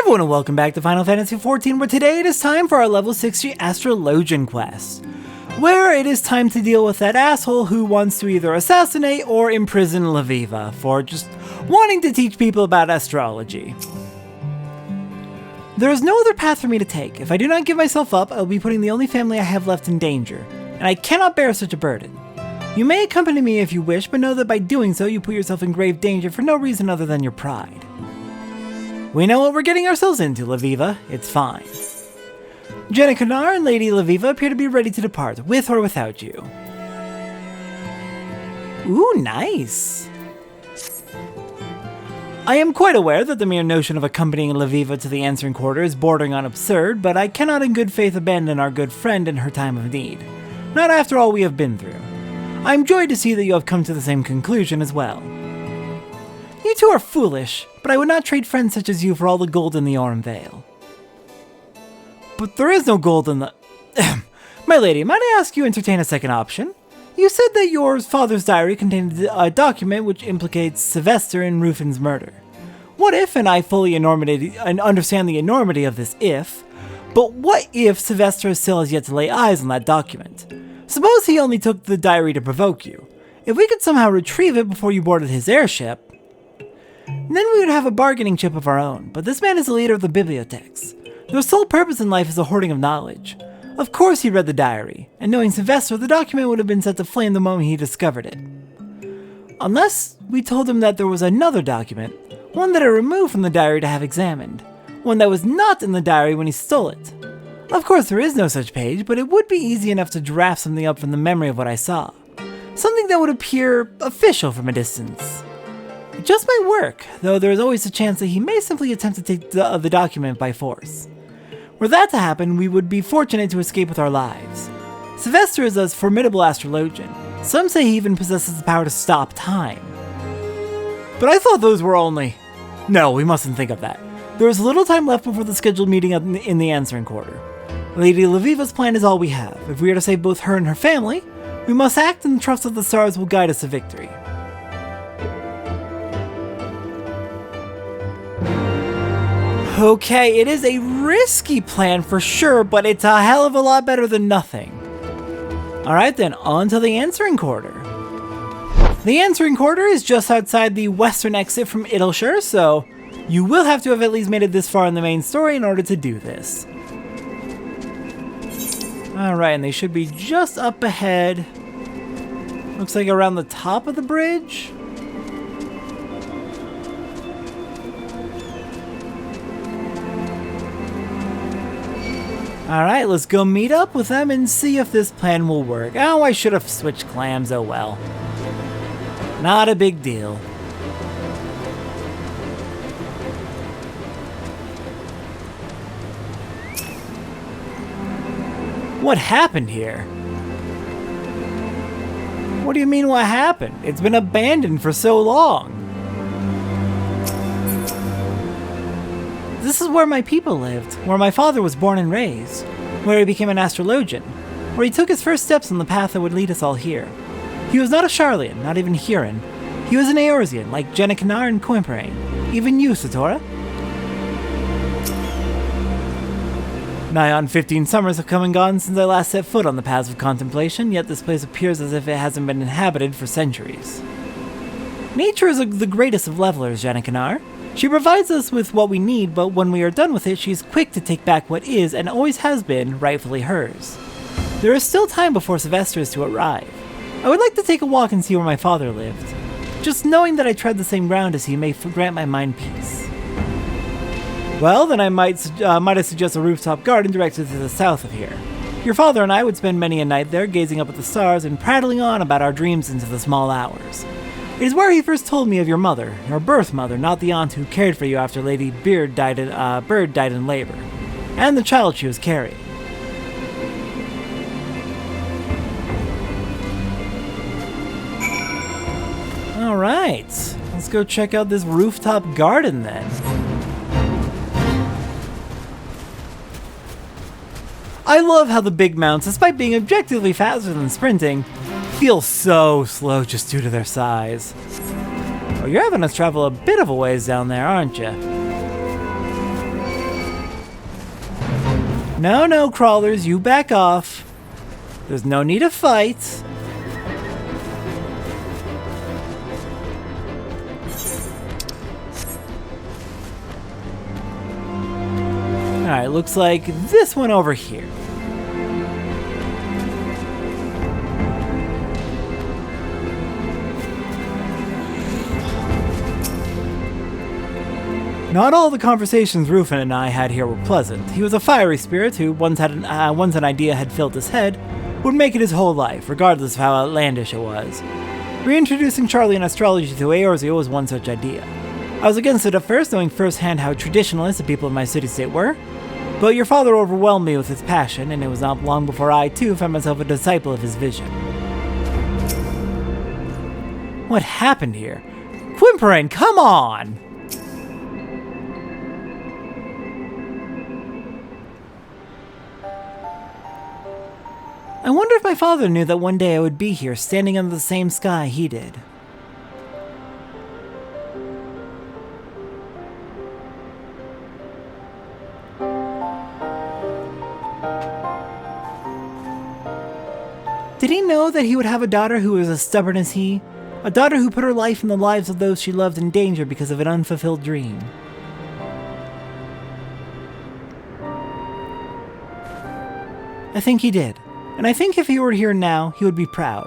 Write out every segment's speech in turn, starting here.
Everyone and welcome back to Final Fantasy XIV, where today it is time for our level 60 Astrologian quest, where it is time to deal with that asshole who wants to either assassinate or imprison Leveva for just wanting to teach people about astrology. There is no other path for me to take. If I do not give myself up, I will be putting the only family I have left in danger, and I cannot bear such a burden. You may accompany me if you wish, but know that by doing so you put yourself in grave danger for no reason other than your pride. We know what we're getting ourselves into, Leveva. It's fine. Jenna Kanar and Lady Leveva appear to be ready to depart, with or without you. Ooh, nice. I am quite aware that the mere notion of accompanying Leveva to the answering quarter is bordering on absurd, but I cannot in good faith abandon our good friend in her time of need. Not after all we have been through. I am joyed to see that you have come to the same conclusion as well. You two are foolish, but I would not trade friends such as you for all the gold in the Aurum Vale. But there is no gold in the... My lady, might I ask you entertain a second option? You said that your father's diary contained a document which implicates Sevestre in Rufin's murder. What if, and I fully understand the enormity of this if, but what if Sevestre still has yet to lay eyes on that document? Suppose he only took the diary to provoke you. If we could somehow retrieve it before you boarded his airship, then we would have a bargaining chip of our own, but this man is the leader of the bibliotheques. Their sole purpose in life is the hoarding of knowledge. Of course he read the diary, and knowing Sevestre, the document would have been set to flame the moment he discovered it. Unless we told him that there was another document, one that I removed from the diary to have examined, one that was not in the diary when he stole it. Of course there is no such page, but it would be easy enough to draft something up from the memory of what I saw. Something that would appear official from a distance. It just might work, though there is always a chance that he may simply attempt to take the document by force. Were that to happen, we would be fortunate to escape with our lives. Sevestre is a formidable astrologian. Some say he even possesses the power to stop time. But I thought those were only... No, we mustn't think of that. There is little time left before the scheduled meeting in the answering quarter. Lady Leveva's plan is all we have. If we are to save both her and her family, we must act and trust that the stars will guide us to victory. Okay, it is a risky plan for sure, but it's a hell of a lot better than nothing. Alright then, on to the answering quarter. The answering quarter is just outside the western exit from Idleshire, so you will have to have at least made it this far in the main story in order to do this. Alright, and they should be just up ahead. Looks like around the top of the bridge. Alright, let's go meet up with them and see if this plan will work. Oh, I should have switched clams, oh well. Not a big deal. What happened here? What do you mean what happened? It's been abandoned for so long. This is where my people lived, where my father was born and raised, where he became an astrologian, where he took his first steps on the path that would lead us all here. He was not a Sharlayan, not even Huron. He was an Eorzean, like Jenna Kanar and Coimperane. Even you, Satora. Nigh on 15 summers have come and gone since I last set foot on the paths of contemplation, yet this place appears as if it hasn't been inhabited for centuries. Nature is the greatest of levelers, Jenna Kanar. She provides us with what we need, but when we are done with it, she is quick to take back what is, and always has been, rightfully hers. There is still time before Sevestre is to arrive. I would like to take a walk and see where my father lived. Just knowing that I tread the same ground as he may grant my mind peace. Well, then I might suggest a rooftop garden directed to the south of here. Your father and I would spend many a night there, gazing up at the stars and prattling on about our dreams into the small hours. It is where he first told me of your mother, your birth mother, not the aunt who cared for you after Lady Bird died in labor, and the child she was carrying. Alright, let's go check out this rooftop garden then. I love how the big mounts, despite being objectively faster than sprinting, feel so slow just due to their size. Oh, you're having us travel a bit of a ways down there, aren't you? No, no, crawlers, you back off. There's no need to fight. Alright, looks like this one over here. Not all the conversations Rufin and I had here were pleasant. He was a fiery spirit who, once an idea had filled his head, would make it his whole life, regardless of how outlandish it was. Reintroducing Charlie and astrology to Eorzea was one such idea. I was against it at first, knowing firsthand how traditionalist the people of my city-state were, but your father overwhelmed me with his passion, and it was not long before I, too, found myself a disciple of his vision. What happened here? Quimperin, come on! I wonder if my father knew that one day I would be here, standing under the same sky he did. Did he know that he would have a daughter who was as stubborn as he? A daughter who put her life and the lives of those she loved in danger because of an unfulfilled dream? I think he did. And I think if he were here now, he would be proud.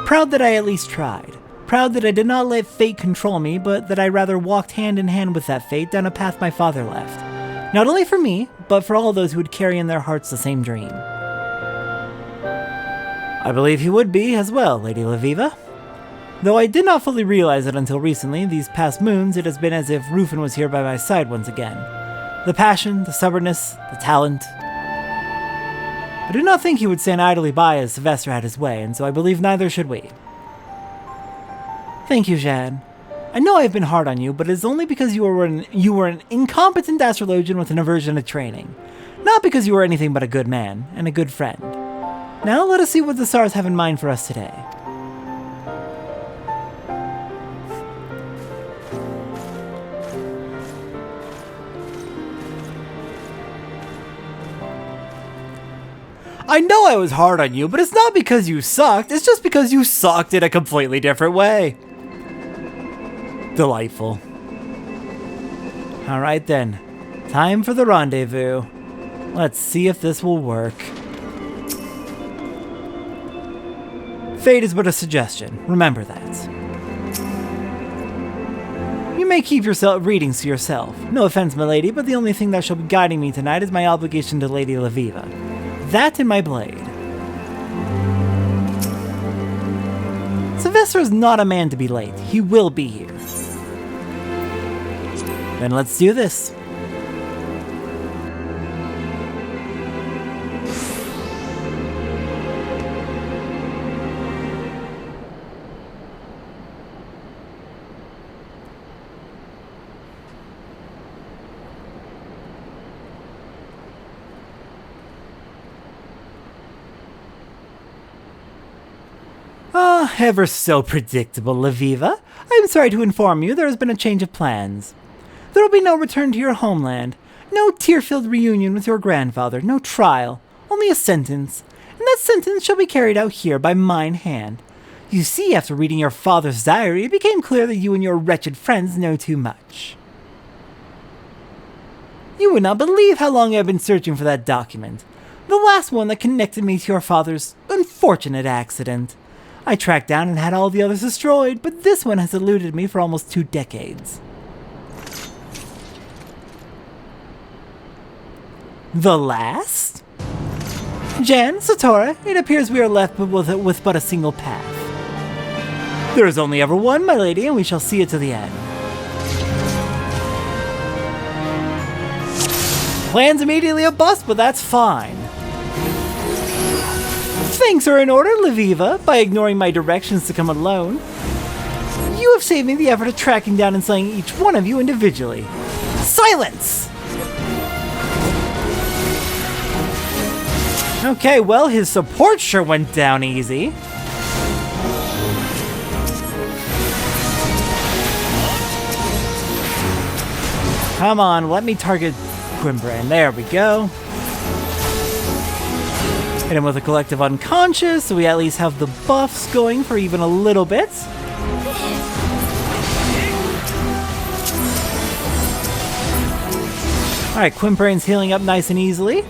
Proud that I at least tried. Proud that I did not let fate control me, but that I rather walked hand in hand with that fate down a path my father left. Not only for me, but for all those who would carry in their hearts the same dream. I believe he would be as well, Lady Leveva. Though I did not fully realize it until recently, these past moons, it has been as if Rufin was here by my side once again. The passion, the stubbornness, the talent. I do not think he would stand idly by as Sevestre had his way, and so I believe neither should we. Thank you, Jeanne. I know I have been hard on you, but it is only because you were an incompetent astrologian with an aversion to training. Not because you were anything but a good man, and a good friend. Now let us see what the stars have in mind for us today. I know I was hard on you, but it's not because you sucked, it's just because you sucked in a completely different way. Delightful. Alright then, time for the rendezvous. Let's see if this will work. Fate is but a suggestion, remember that. You may keep your readings to yourself. No offense, my lady, but the only thing that shall be guiding me tonight is my obligation to Lady Leveva. That and my blade. Sevestre is not a man to be late. He will be here. Then let's do this. Ah, ever so predictable, Leveva. I am sorry to inform you there has been a change of plans. There will be no return to your homeland, no tear-filled reunion with your grandfather, no trial, only a sentence, and that sentence shall be carried out here by mine hand. You see, after reading your father's diary, it became clear that you and your wretched friends know too much. You would not believe how long I have been searching for that document, the last one that connected me to your father's unfortunate accident. I tracked down and had all the others destroyed, but this one has eluded me for almost 2 decades. The last? Jan, Satora, it appears we are left with but a single path. There is only ever one, my lady, and we shall see it to the end. Plan's immediately a bust, but that's fine. Things are in order, Leveva, by ignoring my directions to come alone. You have saved me the effort of tracking down and slaying each one of you individually. Silence! Okay, well, his support sure went down easy. Come on, let me target Quimbran. There we go. Hit him with a collective unconscious, so we at least have the buffs going for even a little bit. Alright, Quimbrain's healing up nice and easily.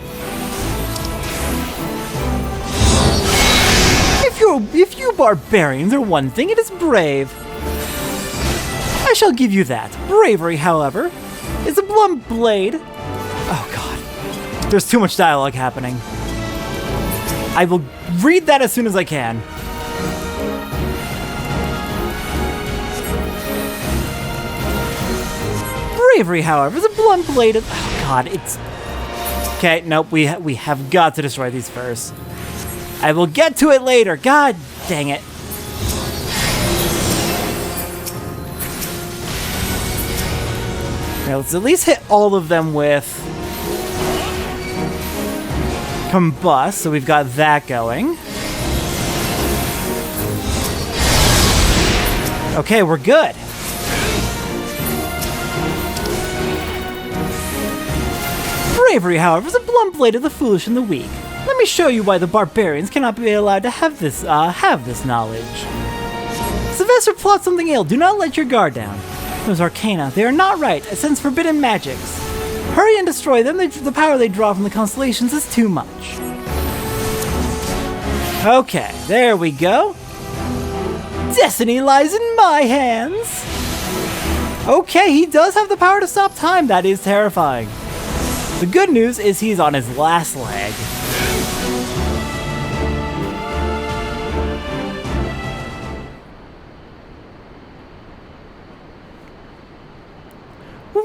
If you barbarians are one thing, it is brave. I shall give you that. Bravery, however, is a blunt blade. Oh god. There's too much dialogue happening. I will read that as soon as I can. Bravery, however, is a blunt blade. Oh god, it's... Okay, nope, we have got to destroy these first. I will get to it later. God dang it. Now let's at least hit all of them with Combust, so we've got that going. Okay, we're good. Bravery, however, is a blunt blade of the foolish and the weak. Let me show you why the barbarians cannot be allowed to have this knowledge. Sevestre plots something ill. Do not let your guard down. Those arcana, they are not right. It sends forbidden magics. Hurry and destroy them. The power they draw from the constellations is too much. Okay, there we go. Destiny lies in my hands. Okay, he does have the power to stop time. That is terrifying. The good news is he's on his last leg.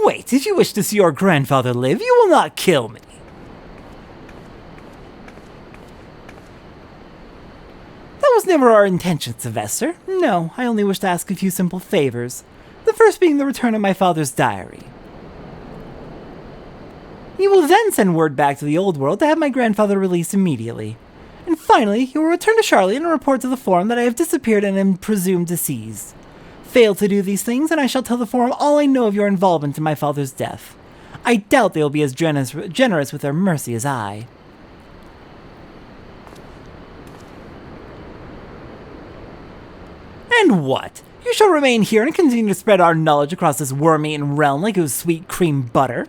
Wait, if you wish to see your grandfather live, you will not kill me. That was never our intention, Sevestre. No, I only wish to ask a few simple favors. The first being the return of my father's diary. You will then send word back to the old world to have my grandfather released immediately. And finally, you will return to Charlotte and report to the Forum that I have disappeared and am presumed deceased. Fail to do these things, and I shall tell the Forum all I know of your involvement in my father's death. I doubt they will be as generous with their mercy as I. And what? You shall remain here and continue to spread our knowledge across this worm-eaten realm like it was sweet cream butter?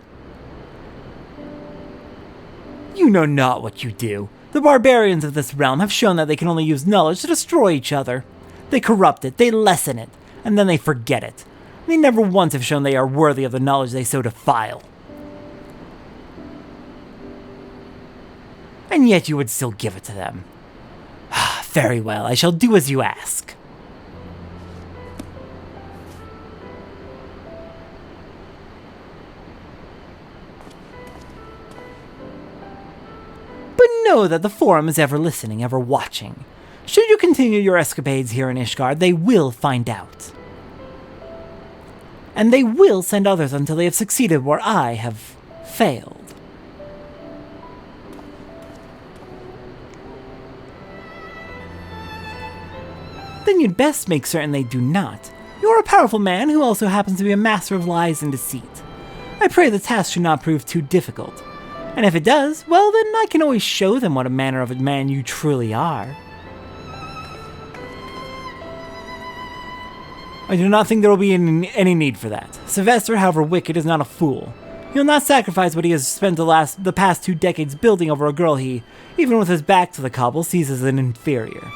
You know not what you do. The barbarians of this realm have shown that they can only use knowledge to destroy each other. They corrupt it, they lessen it, and then they forget it. They never once have shown they are worthy of the knowledge they so defile. And yet you would still give it to them. Very well, I shall do as you ask. But know that the Forum is ever listening, ever watching. Should you continue your escapades here in Ishgard, they will find out. And they will send others until they have succeeded where I have failed. Then you'd best make certain they do not. You are a powerful man who also happens to be a master of lies and deceit. I pray the task should not prove too difficult. And if it does, well then I can always show them what a manner of a man you truly are. I do not think there will be any need for that. Sevestre, however wicked, is not a fool. He will not sacrifice what he has spent the past 2 decades building over a girl he, even with his back to the cobble, sees as an inferior.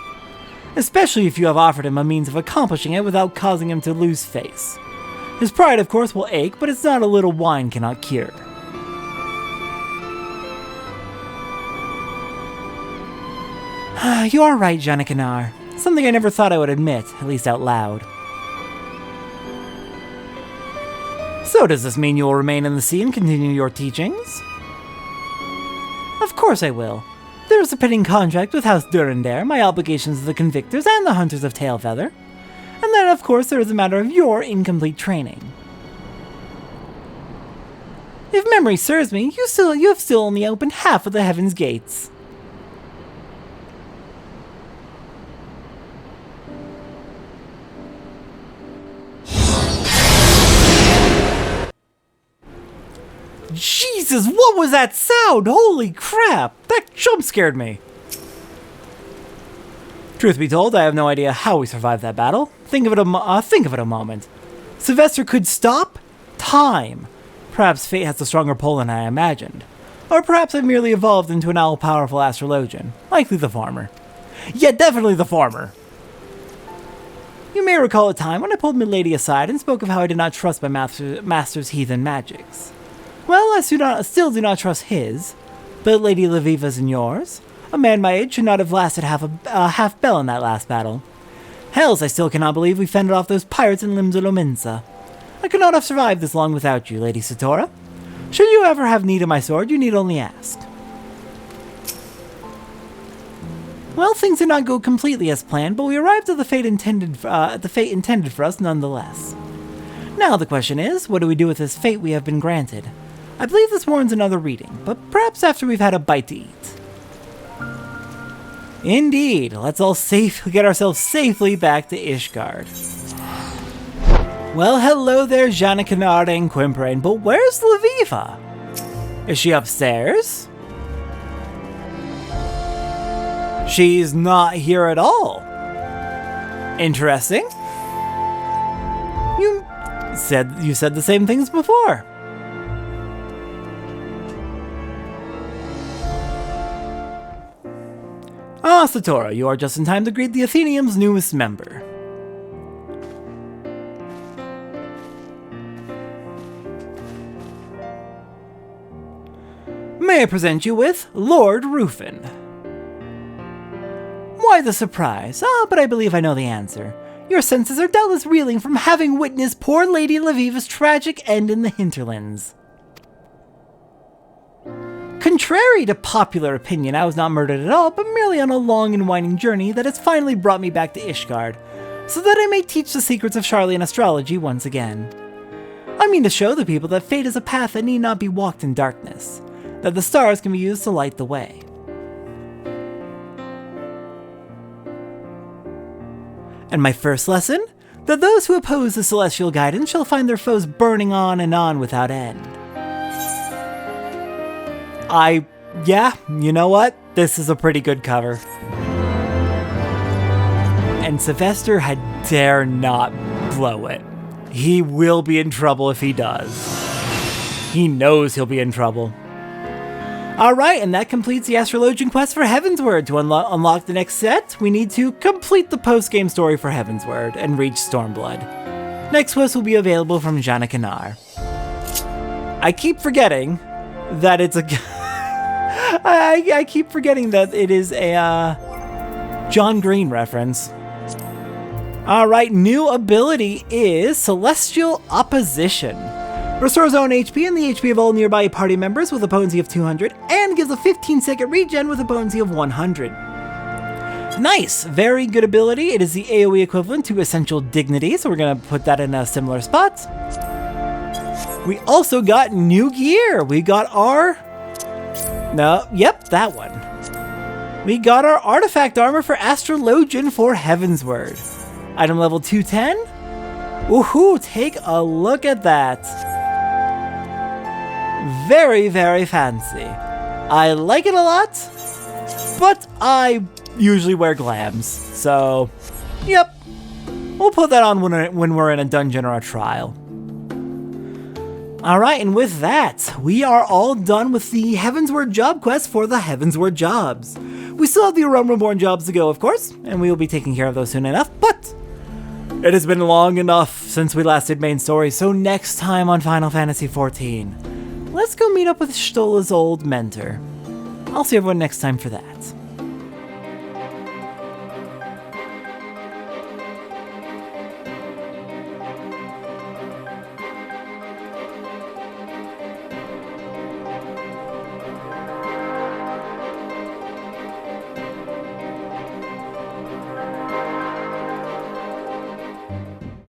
Especially if you have offered him a means of accomplishing it without causing him to lose face. His pride, of course, will ache, but it's not a little wine cannot cure. You are right, Janikanar. Something I never thought I would admit, at least out loud. So does this mean you will remain in the sea and continue your teachings? Of course I will. There is a pending contract with House Durandare, my obligations to the Convictors and the Hunters of Tailfeather. And then, of course, there is a matter of your incomplete training. If memory serves me, you have still only opened half of the Heaven's Gates. Jesus, what was that sound? Holy crap! That jump scared me. Truth be told, I have no idea how we survived that battle. Think of it a moment. Sevestre could stop time. Perhaps fate has a stronger pull than I imagined. Or perhaps I merely evolved into an all-powerful astrologian. Likely the former. Yeah, definitely the former. You may recall a time when I pulled Milady aside and spoke of how I did not trust my master's heathen magics. Well, I still do not trust his, but Lady Leveva's and yours. A man my age should not have lasted half bell in that last battle. Hells, I still cannot believe we fended off those pirates in Limsa. I could not have survived this long without you, Lady Satora. Should you ever have need of my sword, you need only ask. Well, things did not go completely as planned, but we arrived at the fate intended for us nonetheless. Now the question is, what do we do with this fate we have been granted? I believe this warrants another reading, but perhaps after we've had a bite to eat. Indeed, let's all get ourselves safely back to Ishgard. Well, hello there, Jana Canard and Quimprain, but where's Leveva? Is she upstairs? She's not here at all. Interesting. You said the same things before. Ah, Satora, you are just in time to greet the Athenaeum's newest member. May I present you with Lord Rufin? Why the surprise? But I believe I know the answer. Your senses are doubtless reeling from having witnessed poor Lady Leveva's tragic end in the hinterlands. Contrary to popular opinion, I was not murdered at all, but merely on a long and winding journey that has finally brought me back to Ishgard, so that I may teach the secrets of Charlian astrology once again. I mean to show the people that fate is a path that need not be walked in darkness, that the stars can be used to light the way. And my first lesson? That those who oppose the celestial guidance shall find their foes burning on and on without end. Yeah, you know what? This is a pretty good cover. And Sevestre had dare not blow it. He will be in trouble if he does. He knows he'll be in trouble. Alright, and that completes the Astrologian quest for Heavensward. To unlock the next set, we need to complete the post-game story for Heavensward and reach Stormblood. Next quest will be available from Jana Kanar. I keep forgetting that it's a... I keep forgetting that it is a John Green reference. Alright, new ability is Celestial Opposition. Restores own HP and the HP of all nearby party members with a potency of 200, and gives a 15-second regen with a potency of 100. Nice! Very good ability. It is the AoE equivalent to Essential Dignity, so we're going to put that in a similar spot. We also got new gear. We got our... that one. We got our Artifact Armor for Astrologian for Heavensward. Item level 210. Woohoo! Take a look at that. Very, very fancy. I like it a lot, but I usually wear glams, so yep. We'll put that on when we're in a dungeon or a trial. Alright, and with that, we are all done with the Heavensward job quest for the Heavensward jobs. We still have the Realm Reborn jobs to go, of course, and we will be taking care of those soon enough, but it has been long enough since we last did main story, so next time on Final Fantasy XIV, let's go meet up with Stola's old mentor. I'll see everyone next time for that.